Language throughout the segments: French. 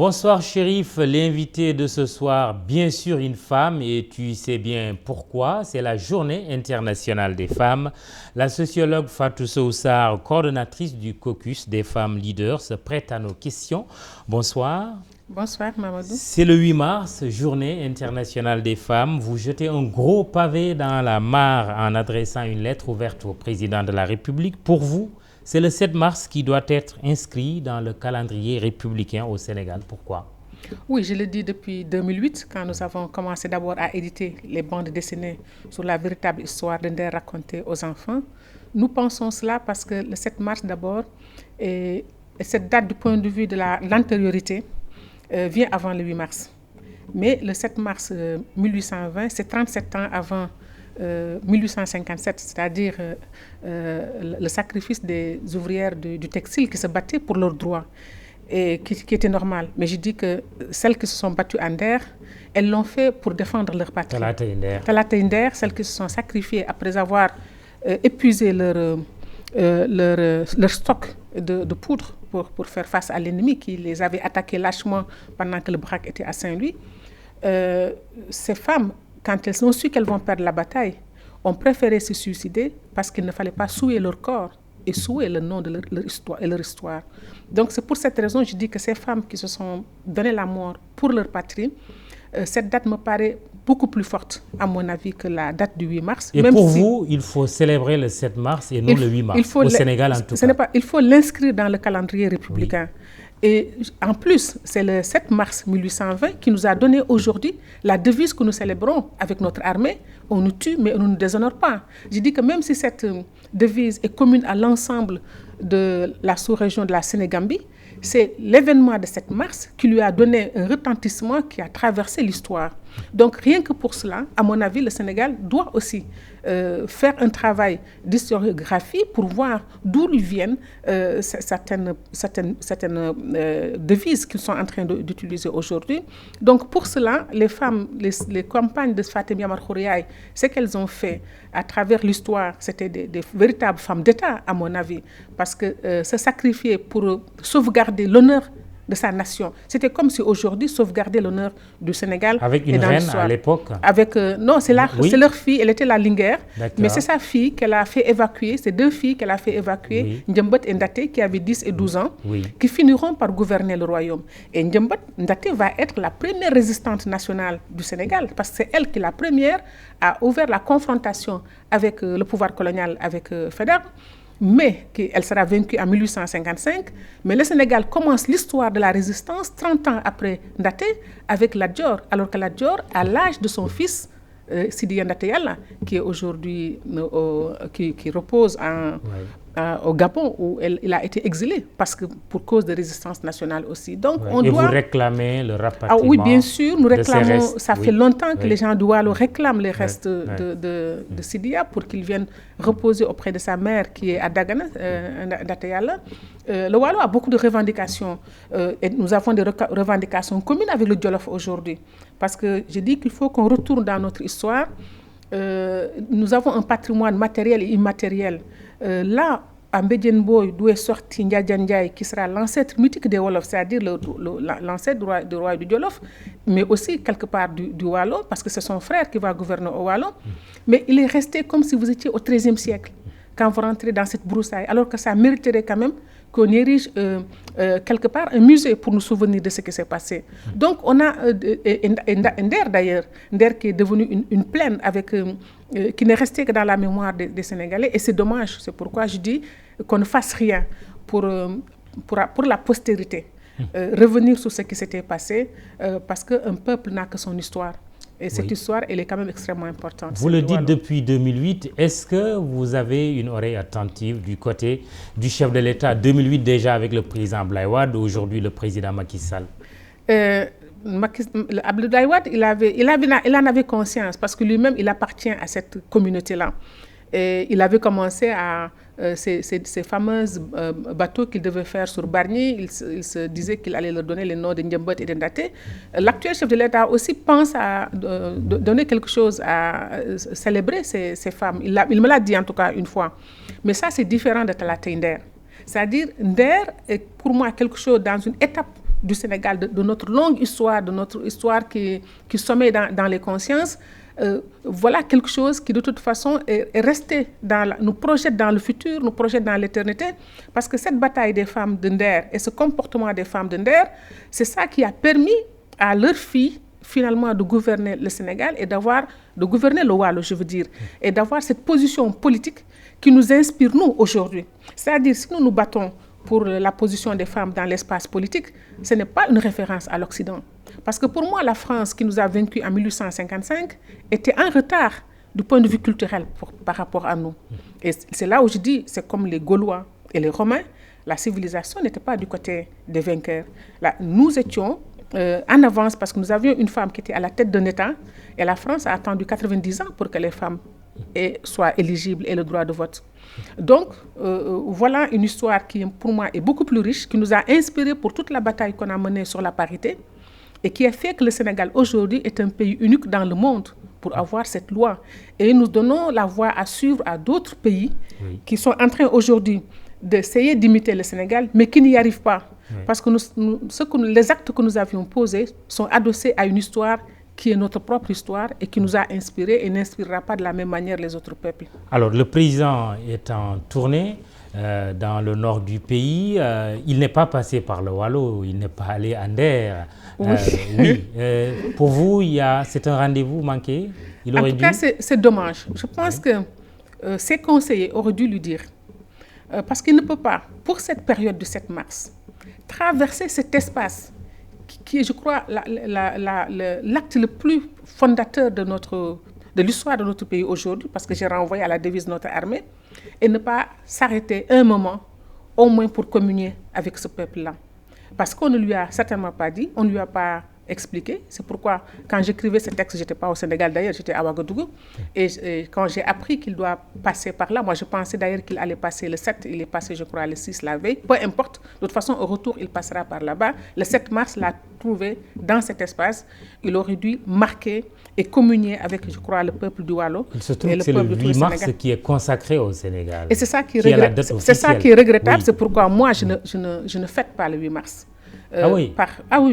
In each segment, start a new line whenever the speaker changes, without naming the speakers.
Bonsoir Chérif, l'invité de ce soir, bien sûr une femme et tu sais bien pourquoi, c'est la Journée internationale des femmes. La sociologue Fatou Sow Sarr, coordonnatrice du caucus des femmes leaders, se prête à nos questions. Bonsoir.
Bonsoir Mamadou.
C'est le 8 mars, Journée internationale des femmes. Vous jetez un gros pavé dans la mare en adressant une lettre ouverte au président de la République. Pour vous, c'est le 7 mars qui doit être inscrit dans le calendrier républicain au Sénégal. Pourquoi?
Oui, je le dis depuis 2008, quand nous avons commencé d'abord à éditer les bandes dessinées sur la véritable histoire de Nder racontée aux enfants. Nous pensons cela parce que le 7 mars d'abord, et cette date du point de vue de l'antériorité, vient avant le 8 mars. Mais le 7 mars 1820, c'est 37 ans avant 1857, c'est-à-dire le sacrifice des ouvrières du textile qui se battaient pour leurs droits et qui était normal. Mais je dis que celles qui se sont battues en Nder, elles l'ont fait pour défendre leur patrie. Talata Nder, celles qui se sont sacrifiées après avoir épuisé leur stock de poudre pour faire face à l'ennemi qui les avait attaqués lâchement pendant que le Brak était à Saint-Louis. Ces femmes, quand elles ont su qu'elles vont perdre la bataille, ont préféré se suicider parce qu'il ne fallait pas souiller leur corps et souiller le nom de leur histoire. Donc c'est pour cette raison que je dis que ces femmes qui se sont donné la mort pour leur patrie, cette date me paraît beaucoup plus forte, à mon avis, que la date du 8 mars.
Et même pour vous, il faut célébrer le 7 mars et non le 8 mars, au Sénégal en tout cas.
Il faut l'inscrire dans le calendrier républicain. Oui. Et en plus, c'est le 7 mars 1820 qui nous a donné aujourd'hui la devise que nous célébrons avec notre armée. On nous tue, mais on ne nous déshonore pas. Je dis que même si cette devise est commune à l'ensemble de la sous-région de la Sénégambie, c'est l'événement de 7 mars qui lui a donné un retentissement qui a traversé l'histoire. Donc rien que pour cela, à mon avis, le Sénégal doit aussi faire un travail d'historiographie pour voir d'où lui viennent certaines devises qu'ils sont en train d'utiliser aujourd'hui. Donc pour cela, les femmes, les campagnes de Fatim Yamar Khouriaï, ce qu'elles ont fait à travers l'histoire, c'était des véritables femmes d'État, à mon avis, parce que se sacrifier pour sauvegarder l'honneur de sa nation. C'était comme si aujourd'hui sauvegarder l'honneur du Sénégal.
Avec une reine à l'époque.
Non, c'est leur fille, elle était la Linguère, mais c'est sa fille qu'elle a fait évacuer, ces deux filles qu'elle a fait évacuer, Ndiambot et Ndaté, qui avaient 10 et 12 ans, qui finiront par gouverner le royaume. Et Ndiambot Ndaté va être la première résistante nationale du Sénégal, parce que c'est elle qui, la première, a ouvert la confrontation avec le pouvoir colonial, avec Faidherbe. Mais elle sera vaincue en 1855. Mais le Sénégal commence l'histoire de la résistance 30 ans après Ndaté avec Lat Dior, alors que Lat Dior, à l'âge de son fils, Sidi Ndaté Yalla, qui est aujourd'hui, qui repose au Gabon, où il a été exilé pour cause de résistance nationale aussi. Donc,
vous réclamez le rapatriement.
Oui, bien sûr, nous réclamons. Ça fait longtemps que les gens du Waalo réclament les restes de Sidia pour qu'il vienne reposer auprès de sa mère qui est à Dagana, Ndaté Yalla. Le Waalo a beaucoup de revendications et nous avons des revendications communes avec le Djolof aujourd'hui. Parce que je dis qu'il faut qu'on retourne dans notre histoire. Nous avons un patrimoine matériel et immatériel. Là, à Mbedjenboy, d'où est sorti Ndiaye, qui sera l'ancêtre mythique des Wolofs, c'est-à-dire l'ancêtre du roi du Djolof, mais aussi quelque part du Waalo, parce que c'est son frère qui va gouverner au Waalo. Mais il est resté comme si vous étiez au XIIIe siècle, quand vous rentrez dans cette broussaille, alors que ça mériterait quand même qu'on érige quelque part un musée pour nous souvenir de ce qui s'est passé. Donc on a Nder d'ailleurs, Nder qui est devenu une plaine qui n'est restée que dans la mémoire des Sénégalais, et c'est dommage. C'est pourquoi je dis qu'on ne fasse rien pour la postérité, revenir sur ce qui s'était passé, parce qu'un peuple n'a que son histoire. Et cette histoire, elle est quand même extrêmement importante.
Vous le dites depuis 2008. Est-ce que vous avez une oreille attentive du côté du chef de l'État? 2008 déjà avec le président Abdoulaye Wade, aujourd'hui le président Macky Sall.
Abdoulaye Wade, il en avait conscience parce que lui-même, il appartient à cette communauté-là. Et il avait commencé à ces fameux bateaux qu'il devait faire sur Bargny. Il se disait qu'il allait leur donner les noms de Ndiambot et de Ndaté. L'actuel chef de l'État aussi pense à donner quelque chose, à célébrer ces femmes. Il me l'a dit en tout cas une fois. Mais ça, c'est différent de Talata Nder. C'est-à-dire, Nder est pour moi quelque chose dans une étape du Sénégal, de notre longue histoire, de notre histoire qui sommeille dans les consciences, voilà quelque chose qui de toute façon est resté, nous projette dans le futur, nous projette dans l'éternité, parce que cette bataille des femmes de Nder et ce comportement des femmes de Nder, c'est ça qui a permis à leurs filles finalement de gouverner le Sénégal et de gouverner le Waalo, je veux dire, et d'avoir cette position politique qui nous inspire, nous, aujourd'hui. C'est-à-dire, si nous nous battons pour la position des femmes dans l'espace politique, ce n'est pas une référence à l'Occident. Parce que pour moi, la France qui nous a vaincus en 1855 était en retard du point de vue culturel par rapport à nous. Et c'est là où je dis, c'est comme les Gaulois et les Romains, la civilisation n'était pas du côté des vainqueurs. Là, nous étions en avance parce que nous avions une femme qui était à la tête d'un État et la France a attendu 90 ans pour que les femmes soient éligibles et le droit de vote. Donc, voilà une histoire qui, pour moi, est beaucoup plus riche, qui nous a inspiré pour toute la bataille qu'on a menée sur la parité et qui a fait que le Sénégal, aujourd'hui, est un pays unique dans le monde pour avoir cette loi. Et nous donnons la voie à suivre à d'autres pays qui sont en train aujourd'hui d'essayer d'imiter le Sénégal, mais qui n'y arrivent pas. Parce que les actes que nous avions posés sont adossés à une histoire qui est notre propre histoire et qui nous a inspirés et n'inspirera pas de la même manière les autres peuples.
Alors, le président est en tournée dans le nord du pays. Il n'est pas passé par le Waalo, il n'est pas allé à Nder. Oui. Pour vous, c'est un rendez-vous manqué?
En tout cas, c'est dommage. Je pense que ses conseillers auraient dû lui dire. Parce qu'il ne peut pas, pour cette période du 7 mars, traverser cet espace qui est, je crois, l'acte le plus fondateur de l'histoire de notre pays aujourd'hui, parce que j'ai renvoyé à la devise de notre armée, et ne pas s'arrêter un moment, au moins pour communier avec ce peuple-là. Parce qu'on ne lui a certainement pas dit, on ne lui a pas expliqué. C'est pourquoi, quand j'écrivais ce texte, je n'étais pas au Sénégal d'ailleurs, j'étais à Ouagadougou. Et quand j'ai appris qu'il doit passer par là, moi je pensais d'ailleurs qu'il allait passer le 7, il est passé je crois le 6 la veille. Peu importe, de toute façon au retour il passera par là-bas. Le 7 mars l'a trouvé dans cet espace. Il aurait dû marquer et communier avec je crois le peuple du Waalo.
Il se trouve que c'est le 8 mars qui est consacré au Sénégal.
Et c'est ça qui est regrettable, c'est pourquoi moi je ne fête pas le 8 mars.
Oui,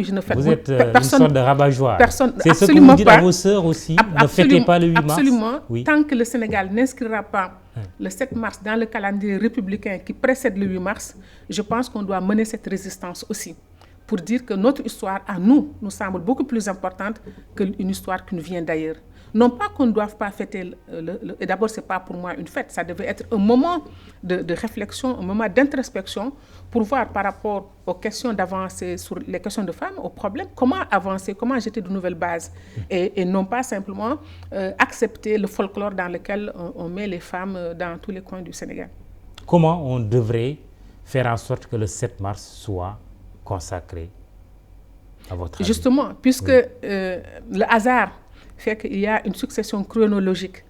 je ne fête pas.
Vous êtes une sorte de rabat-joie. C'est ce que vous dites à vos sœurs aussi, ne fêtez pas le 8 mars.
Absolument, tant que le Sénégal n'inscrira pas le 7 mars dans le calendrier républicain qui précède le 8 mars, je pense qu'on doit mener cette résistance aussi, pour dire que notre histoire, à nous semble beaucoup plus importante qu'une histoire qui nous vient d'ailleurs. Non pas qu'on ne doive pas fêter, et d'abord ce n'est pas pour moi une fête, ça devait être un moment de réflexion, un moment d'introspection pour voir par rapport aux questions d'avancer sur les questions de femmes, aux problèmes, comment avancer, comment jeter de nouvelles bases et non pas simplement accepter le folklore dans lequel on met les femmes dans tous les coins du Sénégal.
Comment on devrait faire en sorte que le 7 mars soit consacré à votre avis?
Justement, puisque le hasard fait qu'il y a une succession chronologique.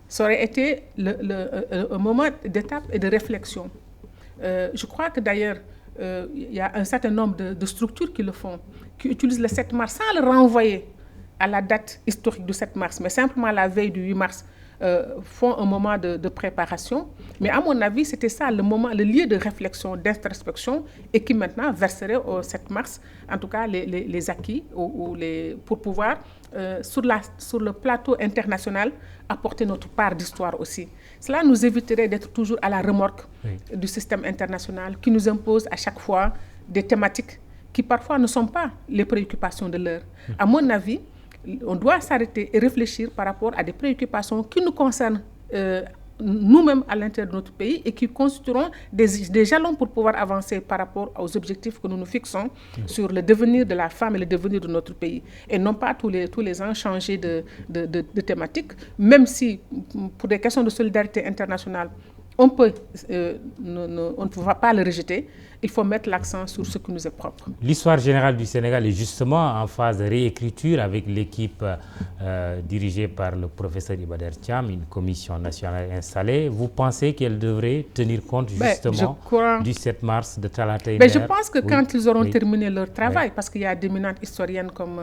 Ça aurait été un moment d'étape et de réflexion. Je crois que d'ailleurs, il y a un certain nombre de structures qui le font, qui utilisent le 7 mars sans le renvoyer à la date historique du 7 mars, mais simplement la veille du 8 mars, font un moment de préparation. Mais à mon avis, c'était ça le moment, le lieu de réflexion, d'introspection, et qui maintenant verserait au 7 mars, en tout cas les acquis, pour pouvoir, sur le plateau international, apporter notre part d'histoire aussi. Cela nous éviterait d'être toujours à la remorque du système international qui nous impose à chaque fois des thématiques qui parfois ne sont pas les préoccupations de l'heure. À mon avis, on doit s'arrêter et réfléchir par rapport à des préoccupations qui nous concernent nous-mêmes à l'intérieur de notre pays et qui constitueront des jalons pour pouvoir avancer par rapport aux objectifs que nous nous fixons sur le devenir de la femme et le devenir de notre pays. Et non pas tous les ans changer de thématique, même si pour des questions de solidarité internationale, on ne va pas le rejeter. Il faut mettre l'accent sur ce qui nous est propre.
L'histoire générale du Sénégal est justement en phase de réécriture avec l'équipe dirigée par le professeur Iba Der Thiam, une commission nationale installée. Vous pensez qu'elle devrait tenir compte justement du 7 mars de Talata Nder?
Je pense que quand ils auront terminé leur travail, parce qu'il y a d'éminentes historiennes comme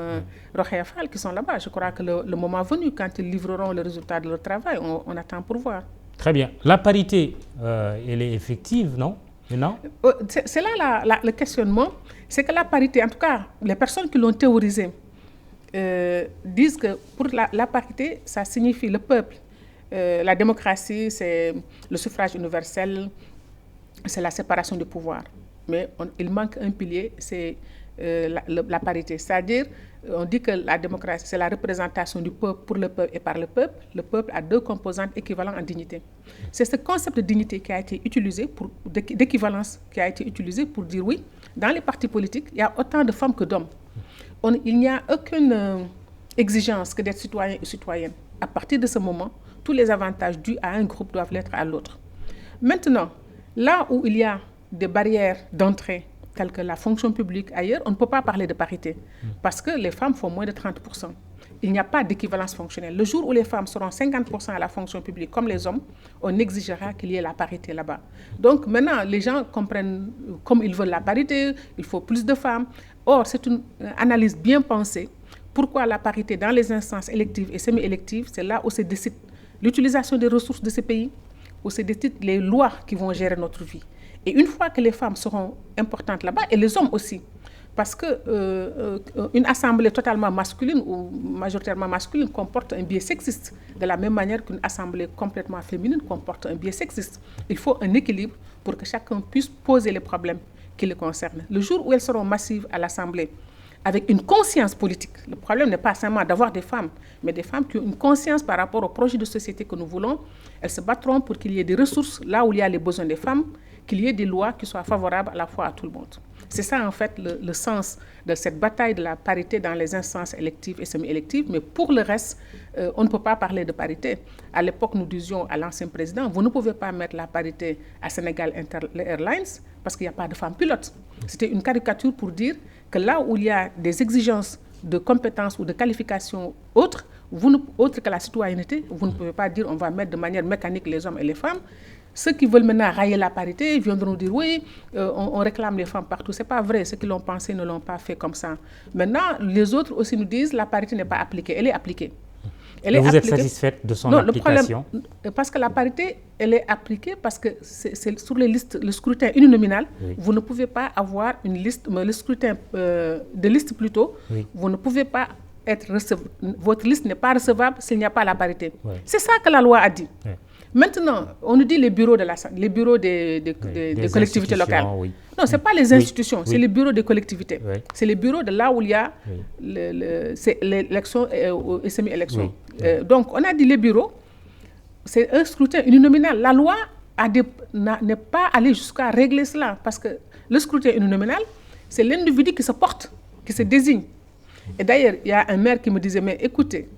Rokhaya Fall qui sont là-bas, je crois que le moment venu, quand ils livreront le résultat de leur travail, on attend pour voir.
Très bien. La parité, elle est effective, non? Non.
C'est là le questionnement. C'est que la parité, en tout cas, les personnes qui l'ont théorisée disent que pour la parité, ça signifie le peuple. La démocratie, c'est le suffrage universel, c'est la séparation du pouvoir. Mais il manque un pilier, c'est la parité. C'est-à-dire, on dit que la démocratie, c'est la représentation du peuple pour le peuple et par le peuple. Le peuple a deux composantes équivalentes en dignité. C'est ce concept de dignité qui a été utilisé, d'équivalence qui a été utilisé pour dire oui, dans les partis politiques, il y a autant de femmes que d'hommes. Il n'y a aucune exigence que d'être citoyen et citoyenne. À partir de ce moment, tous les avantages dus à un groupe doivent l'être à l'autre. Maintenant, là où il y a des barrières d'entrée, telles que la fonction publique ailleurs, on ne peut pas parler de parité, parce que les femmes font moins de 30%. Il n'y a pas d'équivalence fonctionnelle. Le jour où les femmes seront 50% à la fonction publique, comme les hommes, on exigera qu'il y ait la parité là-bas. Donc maintenant, les gens comprennent comme ils veulent la parité, il faut plus de femmes. Or, c'est une analyse bien pensée. Pourquoi la parité dans les instances électives et semi-électives? C'est là où se décide l'utilisation des ressources de ces pays, où se décident les lois qui vont gérer notre vie. Et une fois que les femmes seront importantes là-bas, et les hommes aussi, parce qu'une assemblée totalement masculine ou majoritairement masculine comporte un biais sexiste, de la même manière qu'une assemblée complètement féminine comporte un biais sexiste. Il faut un équilibre pour que chacun puisse poser les problèmes qui le concernent. Le jour où elles seront massives à l'Assemblée, avec une conscience politique, le problème n'est pas seulement d'avoir des femmes, mais des femmes qui ont une conscience par rapport au projet de société que nous voulons, elles se battront pour qu'il y ait des ressources là où il y a les besoins des femmes, qu'il y ait des lois qui soient favorables à la fois à tout le monde. C'est ça en fait le sens de cette bataille de la parité dans les instances électives et semi-électives, mais pour le reste, on ne peut pas parler de parité. À l'époque, nous disions à l'ancien président, vous ne pouvez pas mettre la parité à Sénégal Airlines parce qu'il n'y a pas de femmes pilotes. C'était une caricature pour dire que là où il y a des exigences de compétences ou de qualifications autres que la citoyenneté, vous ne pouvez pas dire on va mettre de manière mécanique les hommes et les femmes. Ceux qui veulent maintenant railler la parité viendront dire oui, on réclame les femmes partout. Ce n'est pas vrai, ceux qui l'ont pensé ne l'ont pas fait comme ça. Maintenant, les autres aussi nous disent la parité n'est pas appliquée, elle est appliquée.
Vous êtes satisfaite de son application?
Le problème, parce que la parité, elle est appliquée parce que c'est sur les listes, le scrutin uninominal, oui. Vous ne pouvez pas avoir une liste, mais le scrutin de liste plutôt, oui. Vous ne pouvez pas être recevable, votre liste n'est pas recevable s'il n'y a pas la parité. Oui. C'est ça que la loi a dit. Oui. Maintenant, on nous dit les bureaux des collectivités locales. Oui. Non, ce n'est pas les institutions, oui. C'est les bureaux des collectivités. Oui. C'est les bureaux de là où il y a l'élection et semi-élection. Oui. Donc, on a dit les bureaux, c'est un scrutin uninominal. La loi n'est pas allée jusqu'à régler cela, parce que le scrutin uninominal, c'est l'individu qui se porte, qui se désigne. Et d'ailleurs, il y a un maire qui me disait, mais écoutez,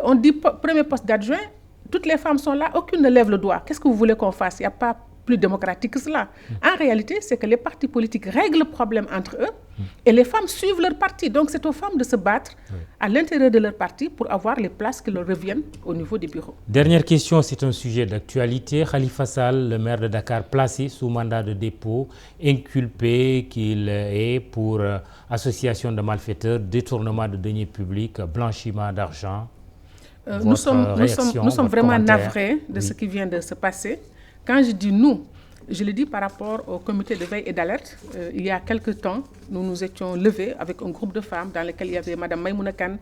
on dit premier poste d'adjoint, toutes les femmes sont là, aucune ne lève le doigt. Qu'est-ce que vous voulez qu'on fasse? Il n'y a pas plus démocratique que cela. En réalité, c'est que les partis politiques règlent le problème entre eux et les femmes suivent leur parti. Donc, c'est aux femmes de se battre à l'intérieur de leur parti pour avoir les places qui leur reviennent au niveau des bureaux.
Dernière question, c'est un sujet d'actualité. Khalifa Sall, le maire de Dakar, placé sous mandat de dépôt, inculpé qu'il est pour association de malfaiteurs, détournement de deniers publics, blanchiment d'argent.
Nous sommes vraiment navrés de ce qui vient de se passer. Quand je dis nous, je le dis par rapport au comité de veille et d'alerte. Il y a quelque temps, nous nous étions levés avec un groupe de femmes dans lequel il y avait Mme Maïmouna Kane,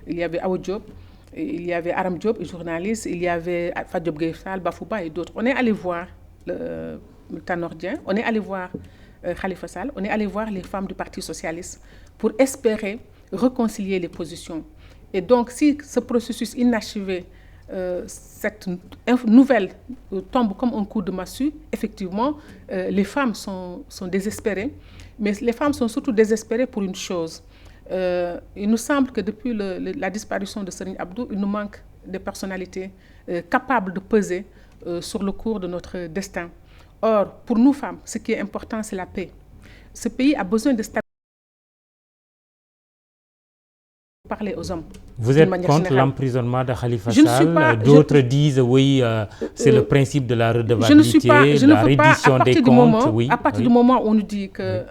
il y avait Awa Diop, il y avait Aram Diop, journaliste, il y avait Fadjob Gueye-Fall, Bafouba et d'autres. On est allé voir le Tanordien, on est allé voir Khalifa Sall, on est allé voir les femmes du Parti socialiste pour espérer réconcilier les positions. Et donc, si ce processus inachevé, cette nouvelle tombe comme un coup de massue, effectivement, les femmes sont désespérées. Mais les femmes sont surtout désespérées pour une chose. Il nous semble que depuis la disparition de Serigne Abdou, il nous manque des personnalités capables de peser sur le cours de notre destin. Or, pour nous femmes, ce qui est important, c'est la paix. Ce pays a besoin de stabilité. Parler aux hommes.
Vous êtes contre l'emprisonnement de Khalifa Sall? D'autres disent oui, c'est le principe de la redevabilité, la reddition des comptes.
À partir du moment où on nous dit que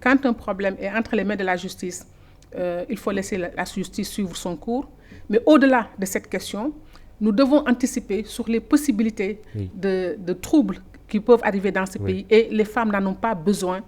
quand un problème est entre les mains de la justice, il faut laisser la justice suivre son cours. Mais au-delà de cette question, nous devons anticiper sur les possibilités de troubles qui peuvent arriver dans ce pays. Et les femmes n'en ont pas besoin.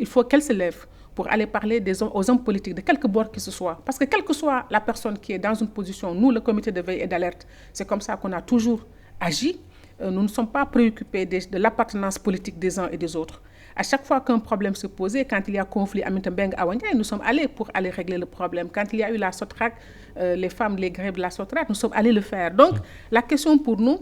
Il faut qu'elles se lèvent pour aller parler aux hommes politiques, de quelque bord que ce soit. Parce que quelle que soit la personne qui est dans une position, nous, le comité de veille et d'alerte, c'est comme ça qu'on a toujours agi. Nous ne sommes pas préoccupés de l'appartenance politique des uns et des autres. À chaque fois qu'un problème se posait, quand il y a conflit à Mintembeng, à Wandiaï, nous sommes allés pour aller régler le problème. Quand il y a eu la Sotrac, les femmes, les grèves de la Sotrac, nous sommes allés le faire. Donc, la question pour nous,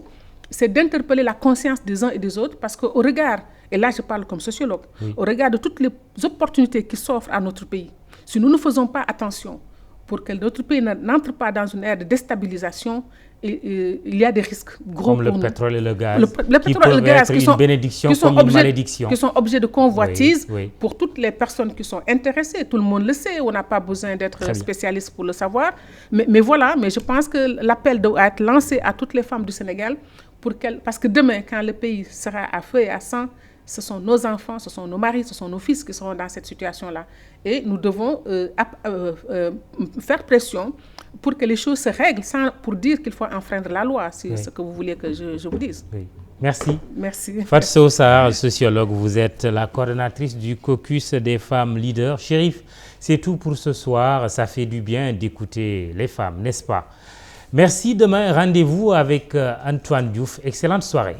c'est d'interpeller la conscience des uns et des autres, parce qu'au regard, et là je parle comme sociologue, au regard de toutes les opportunités qui s'offrent à notre pays, si nous ne faisons pas attention pour que notre pays n'entre pas dans une ère de déstabilisation, il y a des risques gros
comme
pour
le pétrole et le gaz,
le pétrole et le gaz
qui sont une bénédiction comme une malédiction.
Qui sont objets de convoitise pour toutes les personnes qui sont intéressées. Tout le monde le sait, on n'a pas besoin d'être spécialiste pour le savoir. Mais voilà, mais je pense que l'appel doit être lancé à toutes les femmes du Sénégal parce que demain, quand le pays sera à feu et à sang, ce sont nos enfants, ce sont nos maris, ce sont nos fils qui seront dans cette situation-là. Et nous devons faire pression pour que les choses se règlent, sans pour dire qu'il faut enfreindre la loi, c'est ce que vous voulez que je vous dise.
Merci.
Merci.
Fatou Sow Sarr, sociologue, vous êtes la coordonnatrice du caucus des femmes leaders. Chérif, c'est tout pour ce soir. Ça fait du bien d'écouter les femmes, n'est-ce pas? Merci. Demain, rendez-vous avec Antoine Diouf. Excellente soirée.